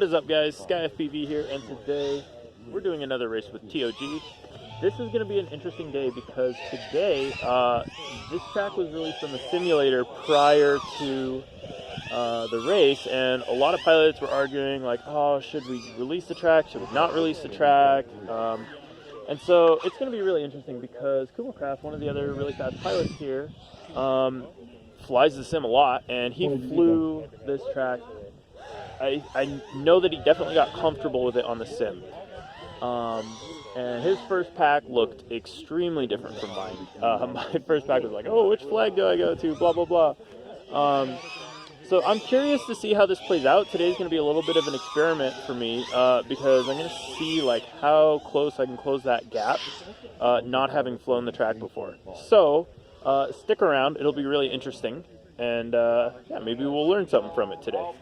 is up, guys? Sky FPV here, and today we're doing another race with TOG. This is going to be an interesting day because today this track was released on the simulator prior to the race, and a lot of pilots were arguing like, oh, should we release the track, should we not release the track? And so it's going to be really interesting because Kumocraft, one of the other really fast pilots here, flies the sim a lot, and he flew this track. I know that he definitely got comfortable with it on the sim. And his first pack looked extremely different from mine. My first pack was like, oh, which flag do I go to, blah, blah, blah. So I'm curious to see how this plays out. Today's going to be a little bit of an experiment for me because I'm going to see like how close I can close that gap, not having flown the track before. So stick around. It'll be really interesting. And yeah, maybe we'll learn something from it today.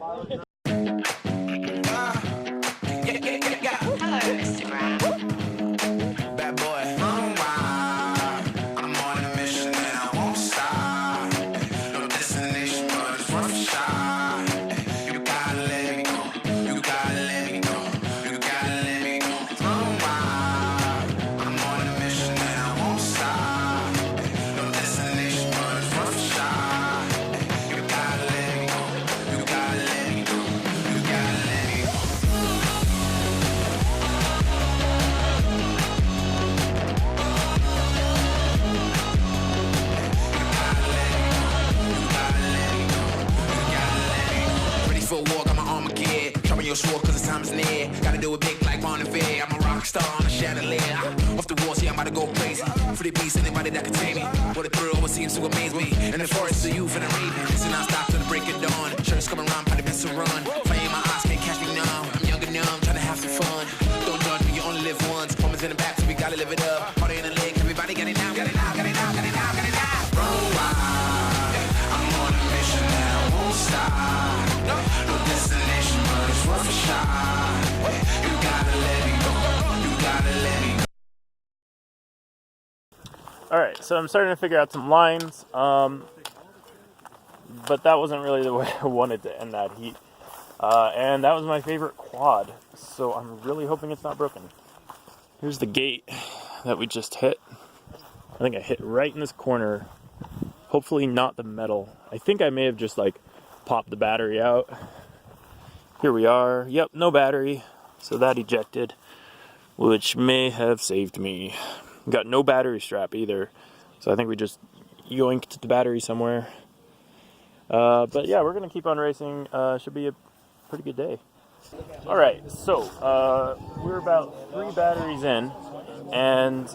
Your sword cause the time is near. Gotta do it big like Ron and Fair. I'm a rock star on a chandelier. Off the walls, yeah, I'm about to go crazy. For the beast, anybody that can tame me. What a thrill, what seems to amaze me. In the forest, the youth and the ravens. And I stop till the break of dawn. Shirts coming around, probably best to run. Flame in my eyes, can't catch me now. I'm young and numb, trying to have some fun. Don't judge me, you only live once. Moments in the back, so we gotta live it up. Party in the leg, everybody got it now, got it now, got it now, got it now, got it now. Run wild. I'm on a mission that I won't stop. No destination, but it's worth a shot. You gotta let me go. You gotta let me go. Alright, so I'm starting to figure out some lines, but that wasn't really the way I wanted to end that heat. And that was my favorite quad, so I'm really hoping it's not broken. Here's the gate that we just hit. I think I hit right in this corner. Hopefully not the metal. I think I may have just like popped the battery out. Here we are. Yep, no battery. So that ejected, which may have saved me. Got no battery strap either. So I think we just yoinked the battery somewhere. But yeah, we're going to keep on racing. Should be a pretty good day. Alright, so we're about 3 batteries in. And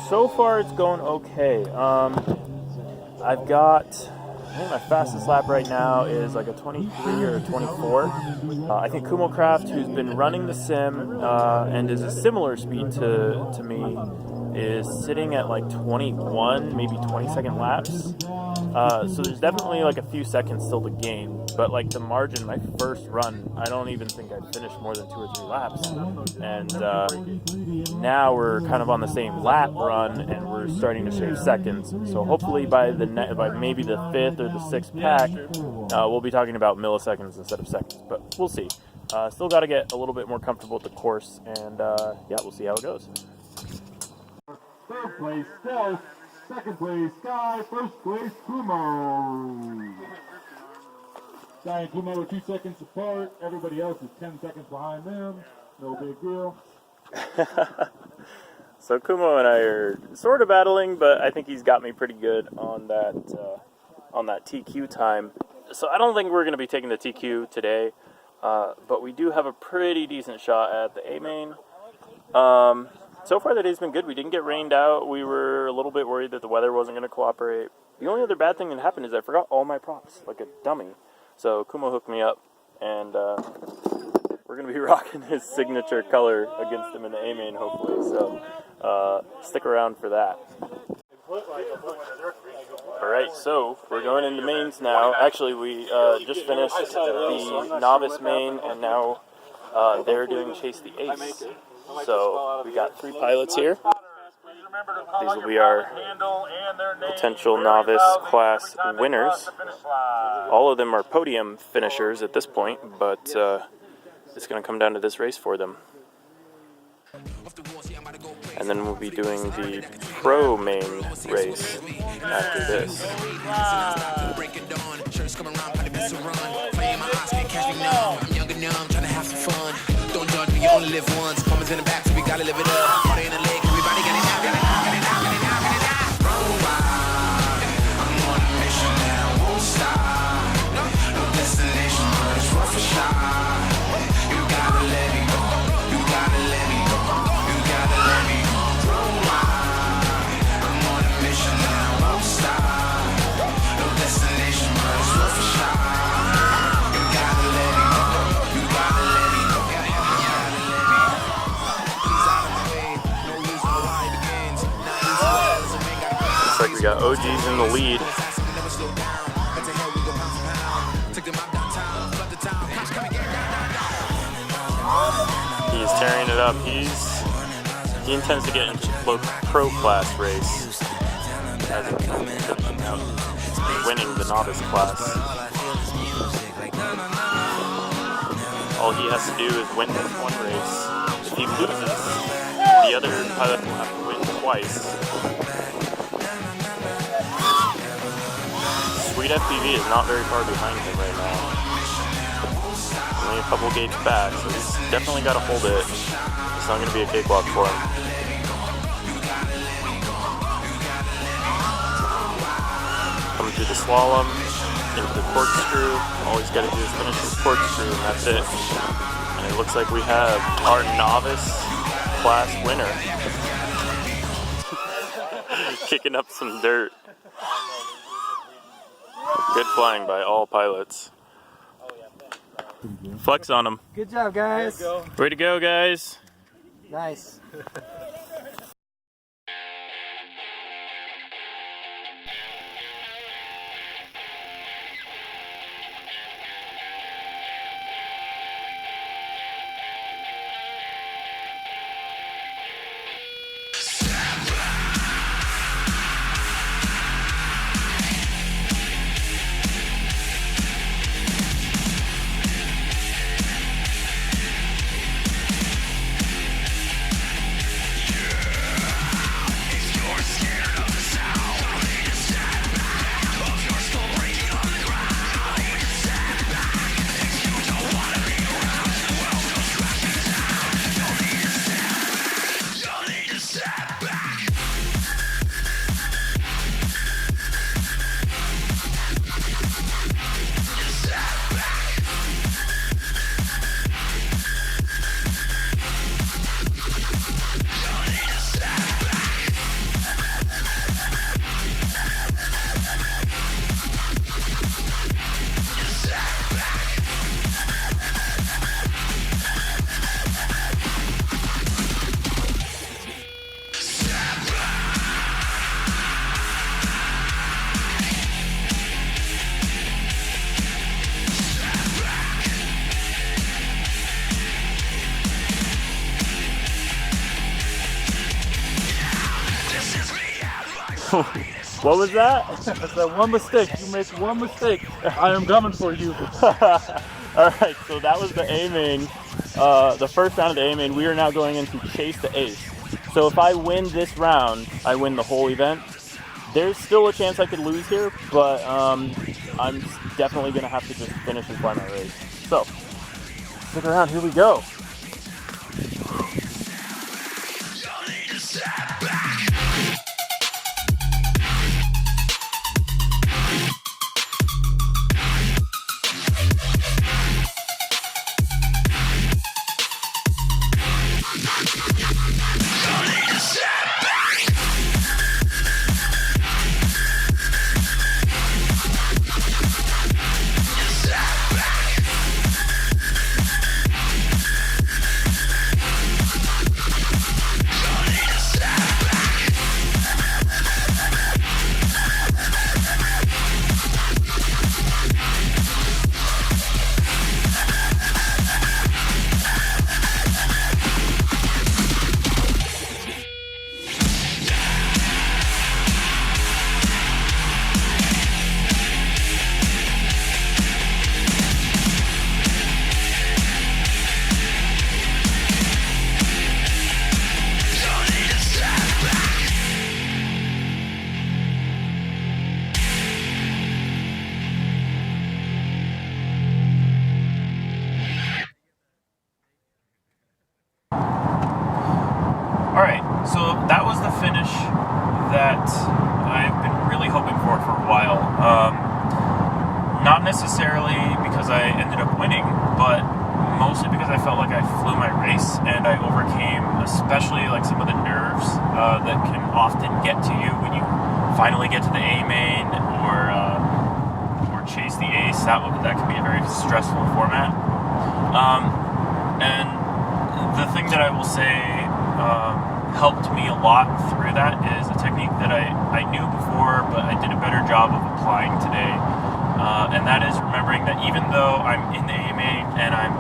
so far it's going okay. I've got... I think my fastest lap right now is like a 23 or a 24. I think Kumocraft, who's been running the sim and is a similar speed to me, is sitting at like 21, maybe 20-second laps. So there's definitely like a few seconds still to gain. But like the margin, my first run, I don't even think I finished more than 2 or 3 laps. And now we're kind of on the same lap run, and we're starting to shave seconds. So hopefully by maybe the 5th or the 6th pack, we'll be talking about milliseconds instead of seconds. But we'll see. Still got to get a little bit more comfortable with the course, and yeah, we'll see how it goes. Third place, Stealth. Second place, Sky. First place, Thutmose. Sky and Thutmose are 2 seconds apart. Everybody else is 10 seconds behind them. No big deal. So Kumo and I are sort of battling, but I think he's got me pretty good on that TQ time. So I don't think we're going to be taking the TQ today, but we do have a pretty decent shot at the A main. So far the day's been good. We didn't get rained out. We were a little bit worried that the weather wasn't going to cooperate. The only other bad thing that happened is I forgot all my props, like a dummy. So Kumo hooked me up, and we're going to be rocking his signature color against him in the A main, hopefully. So stick around for that. Alright, so we're going into mains now. Actually, we just finished the novice main, and now they're doing Chase the Ace. So we got 3 pilots here. These will be our potential novice class winners. All of them are podium finishers at this point, but it's going to come down to this race for them. And then we'll be doing the pro main race after this. Don't judge me, you only live once. Comments in the back, so we gotta live it up. Party in the leg, everybody get it out, get it out, get it out, get it out, get it out. Run wild. I'm on a mission and I won't stop. No destination, but it's worth a shot. You gotta let me go. You gotta let me go. You gotta let me go. Run wild. I'm on a mission and I won't stop. No destination, but it's worth a shot. You gotta let me go. You gotta let me go. Looks like we got OGs in the lead. He's tearing it up. He intends to get into pro class race as of finishing out, winning the novice class. All he has to do is win this one race. If he loses, the other pilot will have to win twice. Sweet FPV is not very far behind him right now. Only a couple gates back, so he's definitely got to hold it. It's not going to be a cakewalk for him. Coming through the slalom, into the corkscrew. All he's got to do is finish his corkscrew, and that's it. And it looks like we have our novice class winner. Kicking up some dirt. Good flying by all pilots. Flex on them. Good job, guys. Way to go, guys. Nice. What was that? I said one mistake. You make one mistake, I am coming for you. Alright, so that was the A-main, the first round of the A-main. We are now going into chase the ace. So if I win this round, I win the whole event. There's still a chance I could lose here, but I'm definitely going to have to just finish and fly my race. So, stick around, here we go. Alright, so that was the finish that I've been really hoping for a while. Not necessarily because I ended up winning, but mostly because I felt like I flew my race and I overcame especially like some of the nerves that can often get to you when you finally get to the A main or chase the ace. That can be a very stressful format. And the thing that I will say helped me a lot through that is a technique that I knew before, but I did a better job of applying today. And that is remembering that even though I'm in the A main and I'm,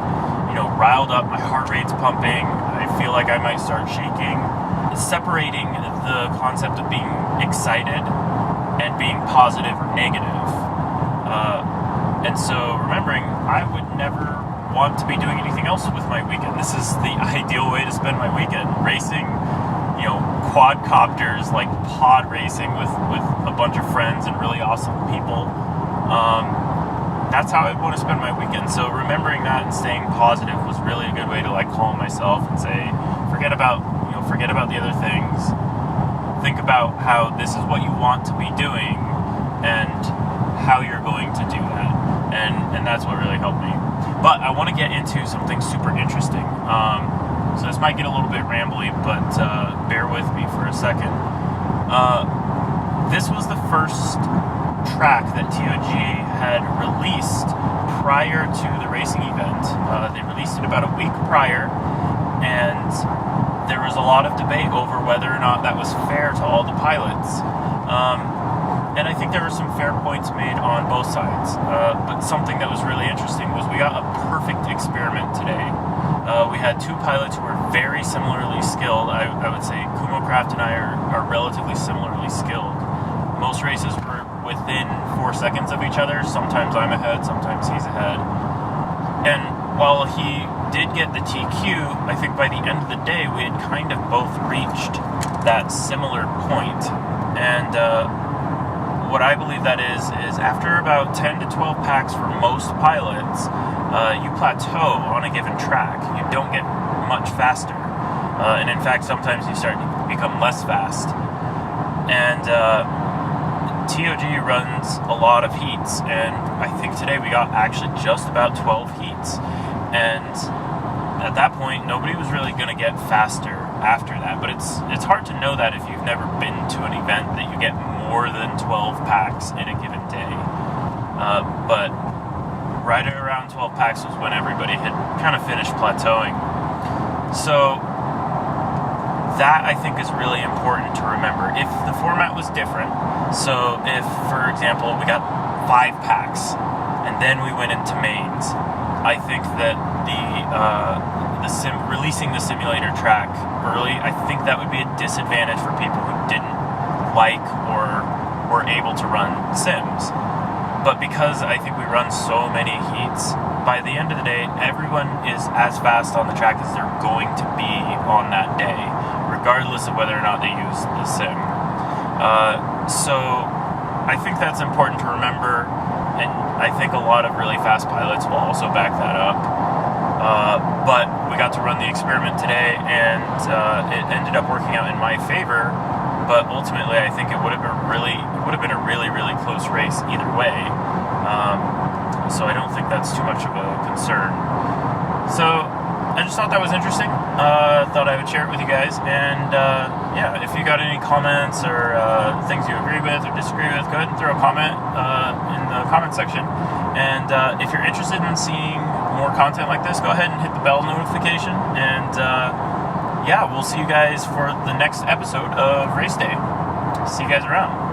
riled up, my heart rate's pumping, I feel like I might start shaking, separating the concept of being excited and being positive or negative. And so remembering I would never want to be doing anything else with my weekend. This is the ideal way to spend my weekend, racing, quadcopters, like pod racing with a bunch of friends and really awesome people. That's how I want to spend my weekend. So remembering that and staying positive was really a good way to like calm myself and say, forget about the other things. Think about how this is what you want to be doing and how you're going to do that. And that's what really helped me. But I want to get into something super interesting. So this might get a little bit rambly, but bear with me for a second. This was the first track that TOG had released prior to the racing event. They released it about a week prior, and there was a lot of debate over whether or not that was fair to all the pilots. And I think there were some fair points made on both sides. But something that was really interesting was we got a perfect experiment today. We had two pilots who were very similarly skilled. I would say Kumo Craft and I are relatively similarly skilled. Most races were within 4 seconds of each other. Sometimes I'm ahead, sometimes he's ahead. And while he did get the TQ, I think by the end of the day we had kind of both reached that similar point. And what I believe that is after about 10 to 12 packs for most pilots, you plateau on a given track. You don't get much faster. And in fact, sometimes you start to become less fast. And TOG runs a lot of heats, and I think today we got actually just about 12 heats. And at that point, nobody was really going to get faster after that. But it's hard to know that if you've never been to an event that you get more than 12 packs in a given day. But right around 12 packs was when everybody had kind of finished plateauing. So that, I think, is really important to remember. If the format was different, so if, for example, we got 5 packs and then we went into mains, I think that releasing the simulator track early, I think that would be a disadvantage for people who didn't like or were able to run sims. But because I think we run so many heats, by the end of the day, everyone is as fast on the track as they're going to be on that day, regardless of whether or not they use the sim. So I think that's important to remember, and I think a lot of really fast pilots will also back that up. But we got to run the experiment today, and it ended up working out in my favor. But ultimately, I think it would have been a really close race either way. So I don't think that's too much of a concern. So I just thought that was interesting. Thought I would share it with you guys. And yeah, if you got any comments or things you agree with or disagree with, go ahead and throw a comment in the comment section. And if you're interested in seeing more content like this, go ahead and hit the bell notification. And yeah, we'll see you guys for the next episode of Race Day. See you guys around.